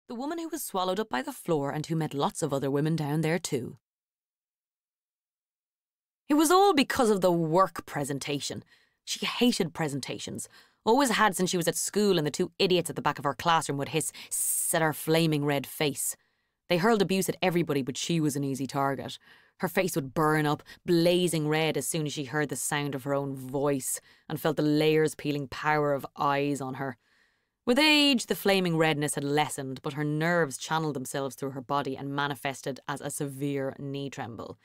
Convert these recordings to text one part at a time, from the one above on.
The woman who was swallowed up by the floor and who met lots of other women down there too. It was all because of the work presentation. She hated presentations. Always had since she was at school, and the two idiots at the back of her classroom would hiss "Sss" at her flaming red face. They hurled abuse at everybody, but she was an easy target. Her face would burn up, blazing red, as soon as she heard the sound of her own voice and felt the layers peeling power of eyes on her. With age, the flaming redness had lessened, but her nerves channeled themselves through her body and manifested as a severe knee tremble.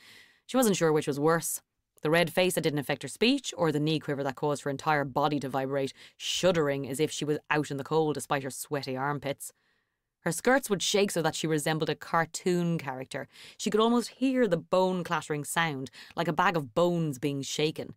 She wasn't sure which was worse. The red face that didn't affect her speech, or the knee quiver that caused her entire body to vibrate, shuddering as if she was out in the cold despite her sweaty armpits. Her skirts would shake so that she resembled a cartoon character. She could almost hear the bone-clattering sound, like a bag of bones being shaken.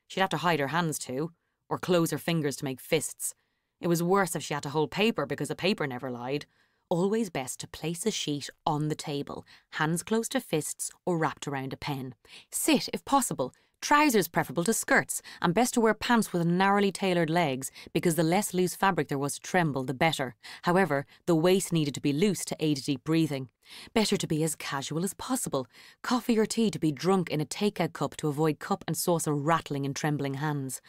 She'd have to hide her hands too, or close her fingers to make fists. It was worse if she had to hold paper, because the paper never lied. Always best to place a sheet on the table, hands close to fists or wrapped around a pen. Sit, if possible. Trousers preferable to skirts, and best to wear pants with narrowly tailored legs, because the less loose fabric there was to tremble, the better. However, the waist needed to be loose to aid deep breathing. Better to be as casual as possible. Coffee or tea to be drunk in a take-out cup to avoid cup and saucer rattling in trembling hands.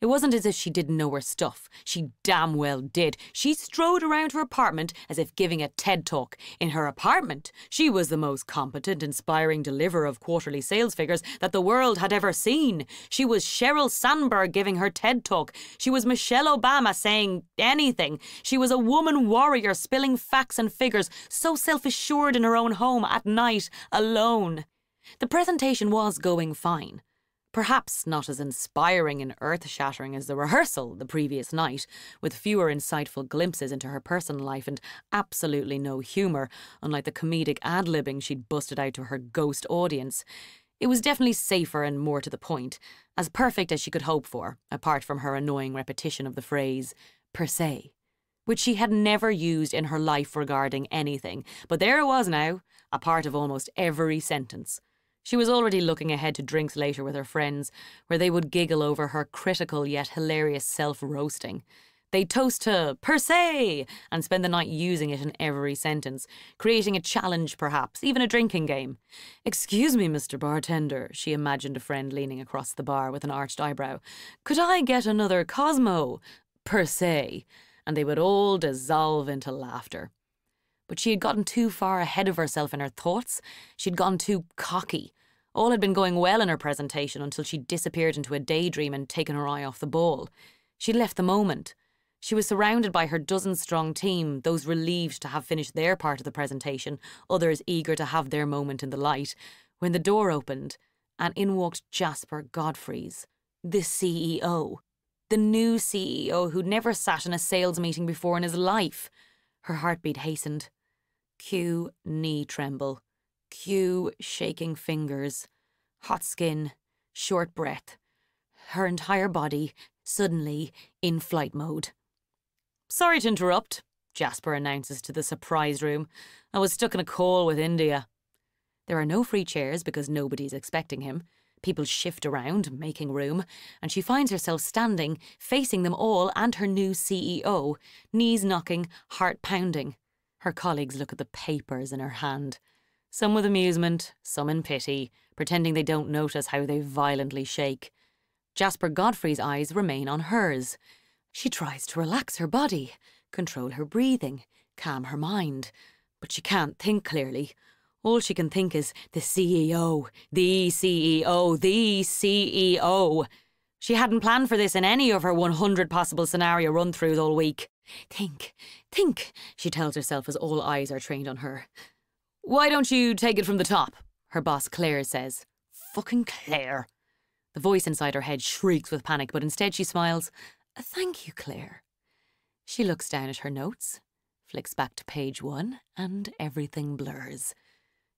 It wasn't as if she didn't know her stuff. She damn well did. She strode around her apartment as if giving a TED talk. In her apartment, she was the most competent, inspiring deliverer of quarterly sales figures that the world had ever seen. She was Sheryl Sandberg giving her TED talk. She was Michelle Obama saying anything. She was a woman warrior spilling facts and figures, so self-assured in her own home at night, alone. The presentation was going fine. Perhaps not as inspiring and earth-shattering as the rehearsal the previous night, with fewer insightful glimpses into her personal life and absolutely no humour, unlike the comedic ad-libbing she'd busted out to her ghost audience. It was definitely safer and more to the point, as perfect as she could hope for, apart from her annoying repetition of the phrase, per se, which she had never used in her life regarding anything, but there it was now, a part of almost every sentence. She was already looking ahead to drinks later with her friends, where they would giggle over her critical yet hilarious self-roasting. They'd toast to per se and spend the night using it in every sentence, creating a challenge perhaps, even a drinking game. "Excuse me, Mr. Bartender," she imagined a friend leaning across the bar with an arched eyebrow. "Could I get another Cosmo? Per se." And they would all dissolve into laughter. But she had gotten too far ahead of herself in her thoughts. She'd gone too cocky. All had been going well in her presentation until she disappeared into a daydream and taken her eye off the ball. She'd left the moment. She was surrounded by her dozen-strong team, those relieved to have finished their part of the presentation, others eager to have their moment in the light, when the door opened and in walked Jasper Godfreys, the CEO. The new CEO who'd never sat in a sales meeting before in his life. Her heartbeat hastened. Cue knee tremble. Cue shaking fingers. Hot skin. Short breath. Her entire body, suddenly, in flight mode. "Sorry to interrupt," Jasper announces to the surprise room. "I was stuck in a call with India." There are no free chairs because nobody's expecting him. People shift around, making room, and she finds herself standing, facing them all and her new CEO, knees knocking, heart pounding. Her colleagues look at the papers in her hand, some with amusement, some in pity, pretending they don't notice how they violently shake. Jasper Godfrey's eyes remain on hers. She tries to relax her body, control her breathing, calm her mind, but she can't think clearly. All she can think is, the CEO, the CEO, the CEO. She hadn't planned for this in any of her 100 possible scenario run-throughs all week. Think, she tells herself as all eyes are trained on her. "Why don't you take it from the top?" her boss Claire says. Fucking Claire. The voice inside her head shrieks with panic, but instead she smiles. "Thank you, Claire." She looks down at her notes, flicks back to page 1, and everything blurs.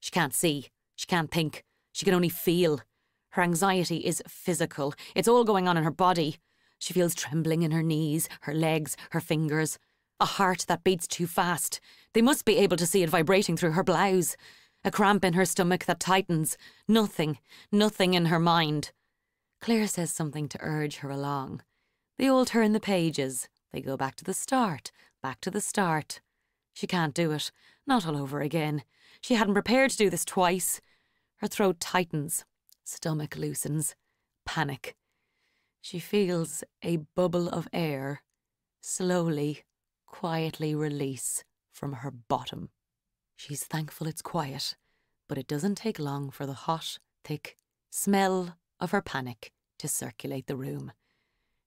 She can't see. She can't think. She can only feel. Her anxiety is physical. It's all going on in her body. She feels trembling in her knees, her legs, her fingers. A heart that beats too fast. They must be able to see it vibrating through her blouse. A cramp in her stomach that tightens. Nothing in her mind. Claire says something to urge her along. They all turn the pages. They go back to the start, back to the start. She can't do it. Not all over again. She hadn't prepared to do this twice. Her throat tightens. Stomach loosens. Panic. She feels a bubble of air slowly, quietly release from her bottom. She's thankful it's quiet, but it doesn't take long for the hot, thick smell of her panic to circulate the room.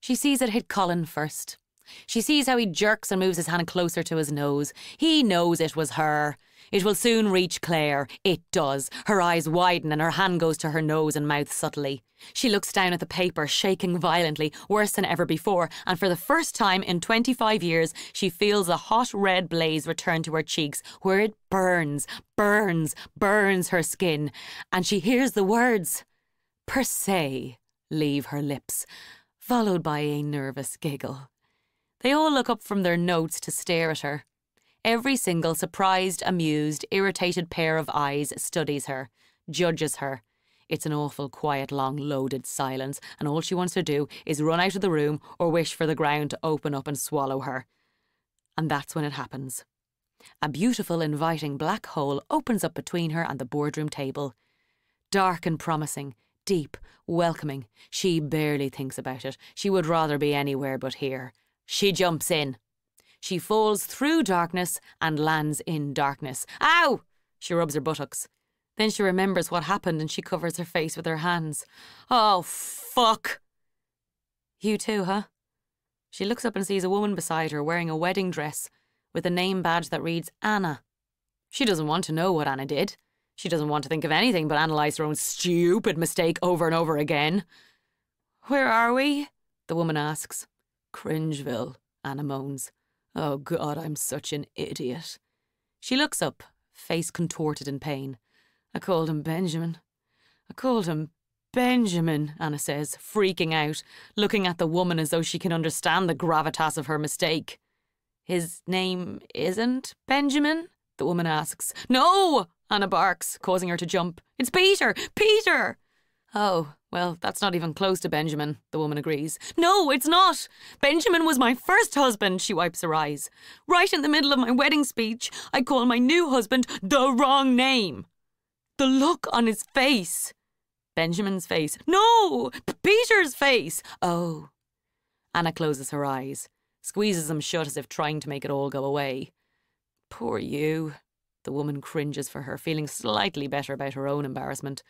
She sees it hit Colin first. She sees how he jerks and moves his hand closer to his nose. He knows it was her. It will soon reach Claire. It does. Her eyes widen and her hand goes to her nose and mouth subtly. She looks down at the paper, shaking violently, worse than ever before, and for the first time in 25 years, she feels a hot red blaze return to her cheeks, where it burns her skin, and she hears the words, per se, leave her lips, followed by a nervous giggle. They all look up from their notes to stare at her. Every single surprised, amused, irritated pair of eyes studies her, judges her. It's an awful, quiet, long, loaded silence, and all she wants to do is run out of the room or wish for the ground to open up and swallow her. And that's when it happens. A beautiful, inviting black hole opens up between her and the boardroom table. Dark and promising, deep, welcoming. She barely thinks about it. She would rather be anywhere but here. She jumps in. She falls through darkness and lands in darkness. Ow! She rubs her buttocks. Then she remembers what happened and she covers her face with her hands. Oh, fuck! You too, huh? She looks up and sees a woman beside her wearing a wedding dress with a name badge that reads Anna. She doesn't want to know what Anna did. She doesn't want to think of anything but analyse her own stupid mistake over and over again. Where are we? The woman asks. Cringeville, Anna moans. Oh God, I'm such an idiot. She looks up, face contorted in pain. I called him Benjamin. Anna says, freaking out, looking at the woman as though she can understand the gravitas of her mistake. His name isn't Benjamin? The woman asks. No! Anna barks, causing her to jump. It's Peter! Peter! Oh, well, that's not even close to Benjamin, the woman agrees. No, it's not! Benjamin was my first husband, she wipes her eyes. Right in the middle of my wedding speech, I call my new husband the wrong name. The look on his face. Benjamin's face. No! Peter's face! Oh. Anna closes her eyes, squeezes them shut as if trying to make it all go away. Poor you. The woman cringes for her, feeling slightly better about her own embarrassment.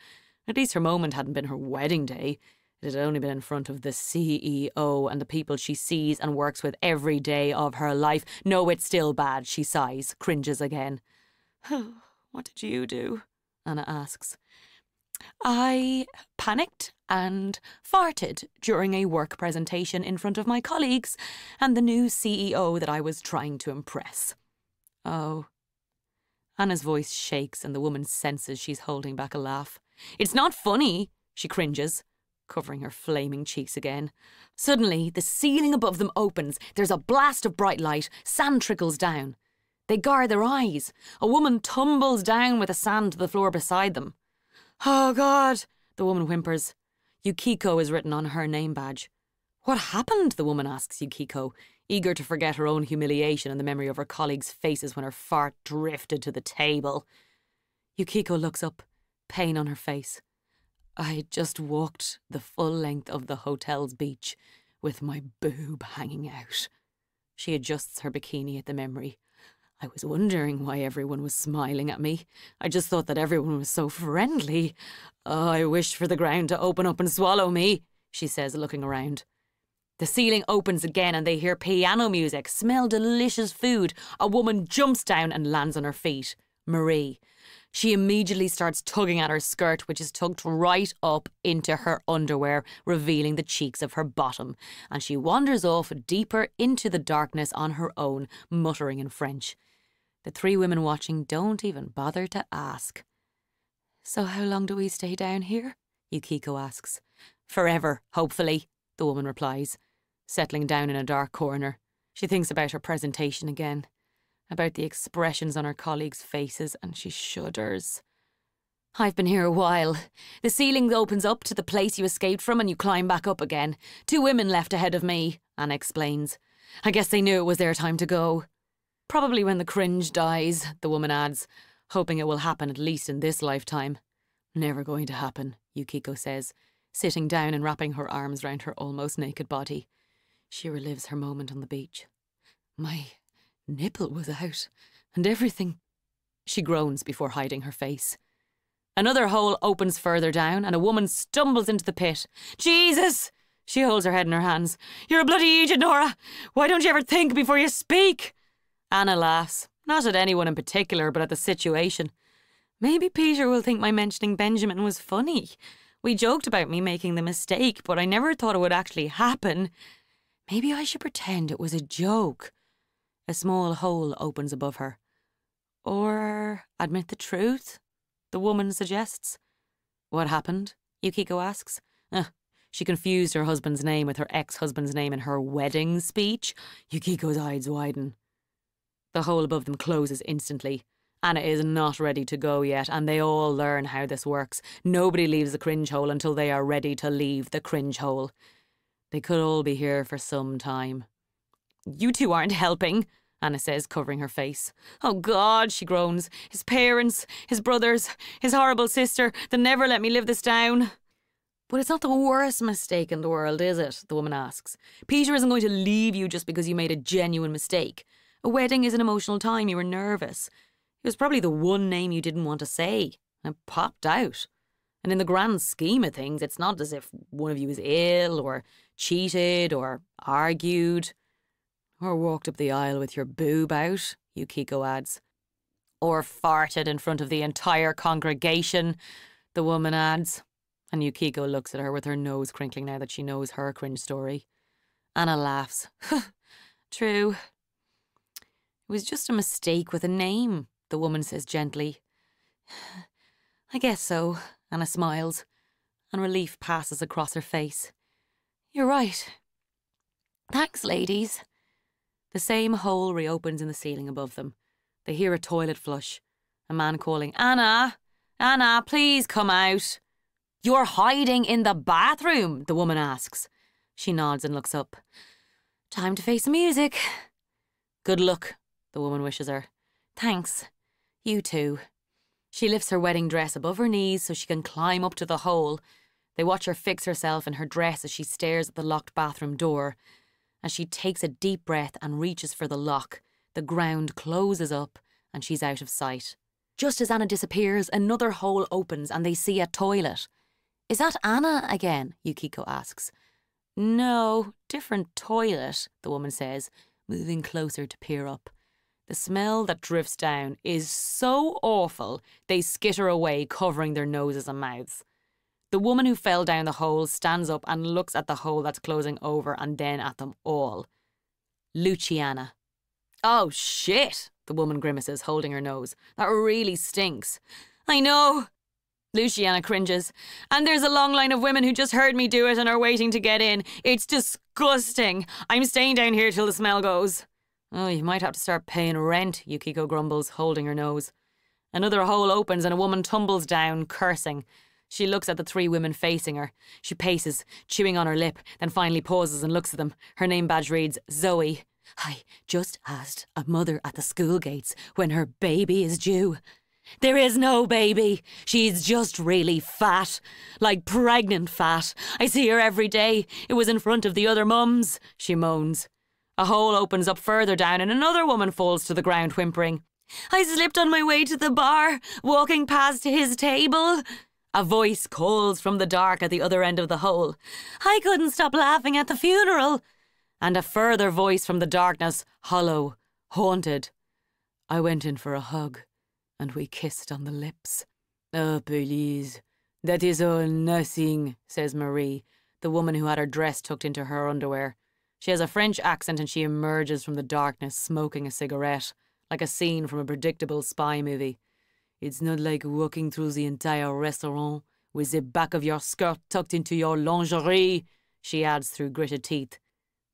At least her moment hadn't been her wedding day. It had only been in front of the CEO and the people she sees and works with every day of her life. No, it's still bad, she sighs, cringes again. What did you do? Anna asks. I panicked and farted during a work presentation in front of my colleagues and the new CEO that I was trying to impress. Oh. Anna's voice shakes and the woman senses she's holding back a laugh. It's not funny, she cringes, covering her flaming cheeks again. Suddenly, the ceiling above them opens. There's a blast of bright light. Sand trickles down. They guard their eyes. A woman tumbles down with the sand to the floor beside them. Oh, God, the woman whimpers. Yukiko is written on her name badge. What happened? The woman asks Yukiko, eager to forget her own humiliation and the memory of her colleagues' faces when her fart drifted to the table. Yukiko looks up, pain on her face. I just walked the full length of the hotel's beach with my boob hanging out. She adjusts her bikini at the memory. I was wondering why everyone was smiling at me. I just thought that everyone was so friendly. Oh, I wished for the ground to open up and swallow me, she says, looking around. The ceiling opens again and they hear piano music, smell delicious food. A woman jumps down and lands on her feet. Marie. She immediately starts tugging at her skirt, which is tucked right up into her underwear, revealing the cheeks of her bottom. And she wanders off deeper into the darkness on her own, muttering in French. The three women watching don't even bother to ask. So how long do we stay down here? Yukiko asks. Forever, hopefully, the woman replies, settling down in a dark corner. She thinks about her presentation again, about the expressions on her colleagues' faces, and she shudders. I've been here a while. The ceiling opens up to the place you escaped from and you climb back up again. 2 women left ahead of me, Anna explains. I guess they knew it was their time to go. Probably when the cringe dies, the woman adds, hoping it will happen at least in this lifetime. Never going to happen, Yukiko says, sitting down and wrapping her arms round her almost naked body. She relives her moment on the beach. My nipple was out, and everything. She groans before hiding her face. Another hole opens further down, and a woman stumbles into the pit. Jesus! She holds her head in her hands. You're a bloody idiot, Nora! Why don't you ever think before you speak? Anna laughs, not at anyone in particular, but at the situation. Maybe Peter will think my mentioning Benjamin was funny. We joked about me making the mistake, but I never thought it would actually happen. Maybe I should pretend it was a joke. A small hole opens above her. Or admit the truth, the woman suggests. What happened? Yukiko asks. She confused her husband's name with her ex-husband's name in her wedding speech. Yukiko's eyes widen. The hole above them closes instantly. Anna is not ready to go yet, and they all learn how this works. Nobody leaves the cringe hole until they are ready to leave the cringe hole. They could all be here for some time. You two aren't helping, Anna says, covering her face. Oh God, she groans. His parents, his brothers, his horrible sister, they never let me live this down. But it's not the worst mistake in the world, is it? The woman asks. Peter isn't going to leave you just because you made a genuine mistake. A wedding is an emotional time. You were nervous. It was probably the one name you didn't want to say, and it popped out. And in the grand scheme of things, it's not as if one of you is ill, or cheated, or argued, or walked up the aisle with your boob out, Yukiko adds. Or farted in front of the entire congregation, the woman adds. And Yukiko looks at her with her nose crinkling now that she knows her cringe story. Anna laughs. True. It was just a mistake with a name, the woman says gently. I guess so, Anna smiles, and relief passes across her face. You're right. Thanks, ladies. The same hole reopens in the ceiling above them. They hear a toilet flush. A man calling, Anna! Anna, please come out. You're hiding in the bathroom, the woman asks. She nods and looks up. Time to face the music. Good luck, the woman wishes her. Thanks. You too. She lifts her wedding dress above her knees so she can climb up to the hole. They watch her fix herself in her dress as she stares at the locked bathroom door. As she takes a deep breath and reaches for the lock, the ground closes up and she's out of sight. Just as Anna disappears, another hole opens and they see a toilet. Is that Anna again? Yukiko asks. No, different toilet, the woman says, moving closer to peer up. The smell that drifts down is so awful they skitter away, covering their noses and mouths. The woman who fell down the hole stands up and looks at the hole that's closing over and then at them all. Luciana. Oh shit, the woman grimaces, holding her nose. That really stinks. I know. Luciana cringes. And there's a long line of women who just heard me do it and are waiting to get in. It's disgusting. I'm staying down here till the smell goes. Oh, you might have to start paying rent, Yukiko grumbles, holding her nose. Another hole opens and a woman tumbles down, cursing. She looks at the three women facing her. She paces, chewing on her lip, then finally pauses and looks at them. Her name badge reads, Zoe. I just asked a mother at the school gates when her baby is due. There is no baby. She's just really fat. Like pregnant fat. I see her every day. It was in front of the other mums, she moans. A hole opens up further down and another woman falls to the ground whimpering. I slipped on my way to the bar, walking past his table. A voice calls from the dark at the other end of the hole. I couldn't stop laughing at the funeral. And a further voice from the darkness, hollow, haunted. I went in for a hug. And we kissed on the lips. Oh, please. That is all nothing, says Marie, the woman who had her dress tucked into her underwear. She has a French accent and she emerges from the darkness smoking a cigarette, like a scene from a predictable spy movie. It's not like walking through the entire restaurant with the back of your skirt tucked into your lingerie, she adds through gritted teeth.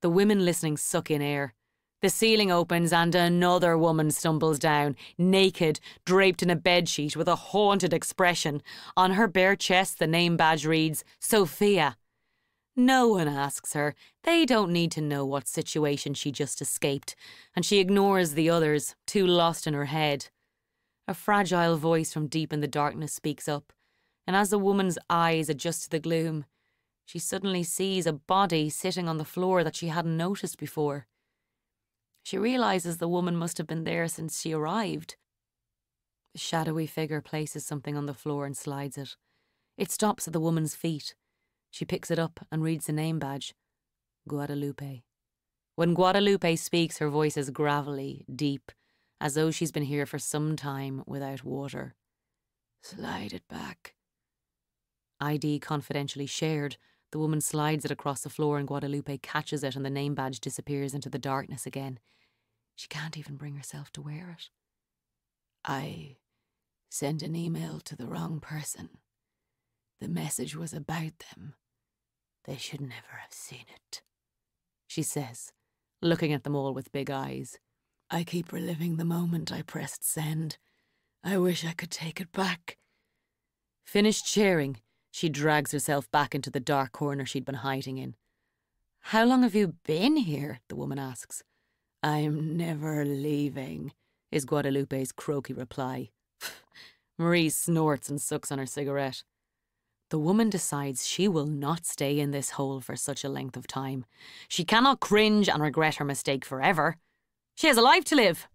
The women listening suck in air. The ceiling opens and another woman stumbles down, naked, draped in a bedsheet with a haunted expression. On her bare chest, the name badge reads, Sophia. No one asks her. They don't need to know what situation she just escaped, and she ignores the others, too lost in her head. A fragile voice from deep in the darkness speaks up, and as the woman's eyes adjust to the gloom, she suddenly sees a body sitting on the floor that she hadn't noticed before. She realises the woman must have been there since she arrived. The shadowy figure places something on the floor and slides it. It stops at the woman's feet. She picks it up and reads the name badge. Guadalupe. When Guadalupe speaks, her voice is gravelly, deep, as though she's been here for some time without water. Slide it back. ID confidentially shared. The woman slides it across the floor and Guadalupe catches it and the name badge disappears into the darkness again. She can't even bring herself to wear it. I sent an email to the wrong person. The message was about them. They should never have seen it, she says, looking at them all with big eyes. I keep reliving the moment I pressed send. I wish I could take it back. Finished sharing, she drags herself back into the dark corner she'd been hiding in. How long have you been here? The woman asks. I'm never leaving, is Guadalupe's croaky reply. Marie snorts and sucks on her cigarette. The woman decides she will not stay in this hole for such a length of time. She cannot cringe and regret her mistake forever. She has a life to live.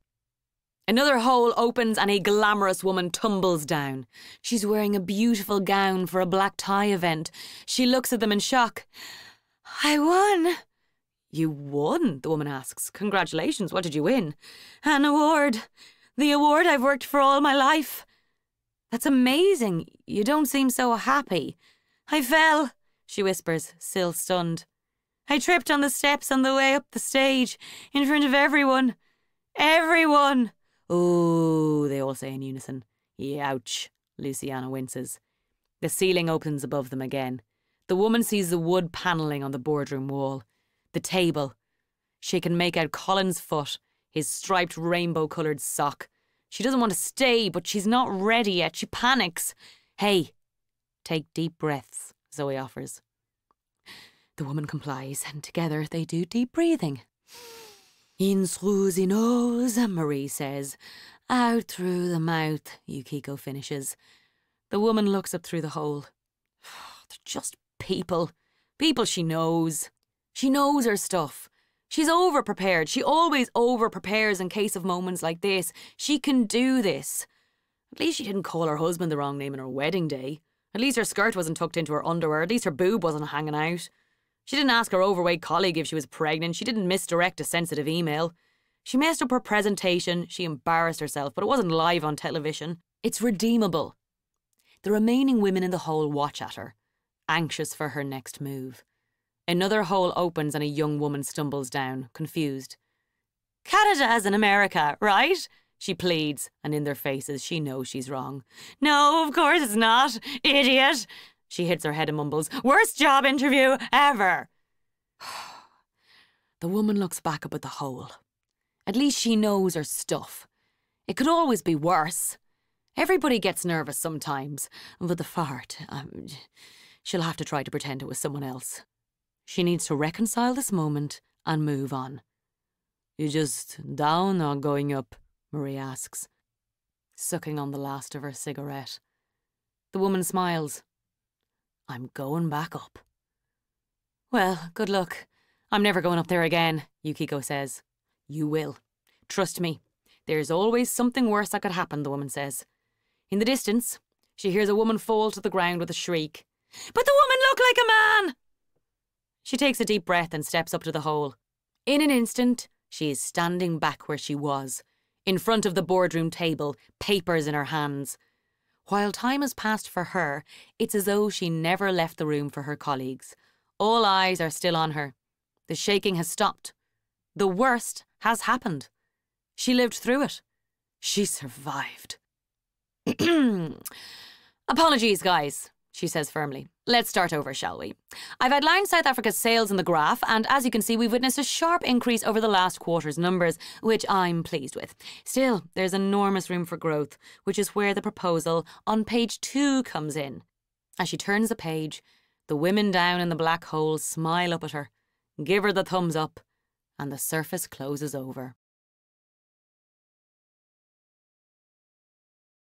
Another hole opens and a glamorous woman tumbles down. She's wearing a beautiful gown for a black tie event. She looks at them in shock. I won. You won? The woman asks. Congratulations, what did you win? An award. The award I've worked for all my life. That's amazing. You don't seem so happy. I fell, she whispers, still stunned. I tripped on the steps on the way up the stage, in front of everyone. Everyone! Ooh, they all say in unison. Youch, Luciana winces. The ceiling opens above them again. The woman sees the wood panelling on the boardroom wall. The table. She can make out Colin's foot, his striped rainbow-coloured sock. She doesn't want to stay, but she's not ready yet. She panics. Hey, take deep breaths, Zoe offers. The woman complies, and together they do deep breathing. In through the nose, Marie says. Out through the mouth, Yukiko finishes. The woman looks up through the hole. They're just people. People she knows. She knows her stuff. She's over-prepared. She always over-prepares in case of moments like this. She can do this. At least she didn't call her husband the wrong name on her wedding day. At least her skirt wasn't tucked into her underwear. At least her boob wasn't hanging out. She didn't ask her overweight colleague if she was pregnant. She didn't misdirect a sensitive email. She messed up her presentation. She embarrassed herself, but it wasn't live on television. It's redeemable. The remaining women in the hole watch at her, anxious for her next move. Another hole opens and a young woman stumbles down, confused. Canada's in America, right? She pleads, and in their faces she knows she's wrong. No, of course it's not, idiot. She hits her head and mumbles, worst job interview ever. The woman looks back up at the hole. At least she knows her stuff. It could always be worse. Everybody gets nervous sometimes, but the fart, she'll have to try to pretend it was someone else. She needs to reconcile this moment and move on. You just down or going up? Marie asks, sucking on the last of her cigarette. The woman smiles. I'm going back up. Well, good luck. I'm never going up there again, Yukiko says. You will. Trust me. There's always something worse that could happen, the woman says. In the distance, she hears a woman fall to the ground with a shriek. But the woman looked like a man! She takes a deep breath and steps up to the hole. In an instant, she is standing back where she was, in front of the boardroom table, papers in her hands. While time has passed for her, it's as though she never left the room for her colleagues. All eyes are still on her. The shaking has stopped. The worst has happened. She lived through it. She survived. Apologies, guys, she says firmly. Let's start over, shall we? I've outlined South Africa's sales in the graph, and as you can see, we've witnessed a sharp increase over the last quarter's numbers, which I'm pleased with. Still, there's enormous room for growth, which is where the proposal on page 2 comes in. As she turns the page, The women down in the black hole smile up at her, give her the thumbs up, and the surface closes over.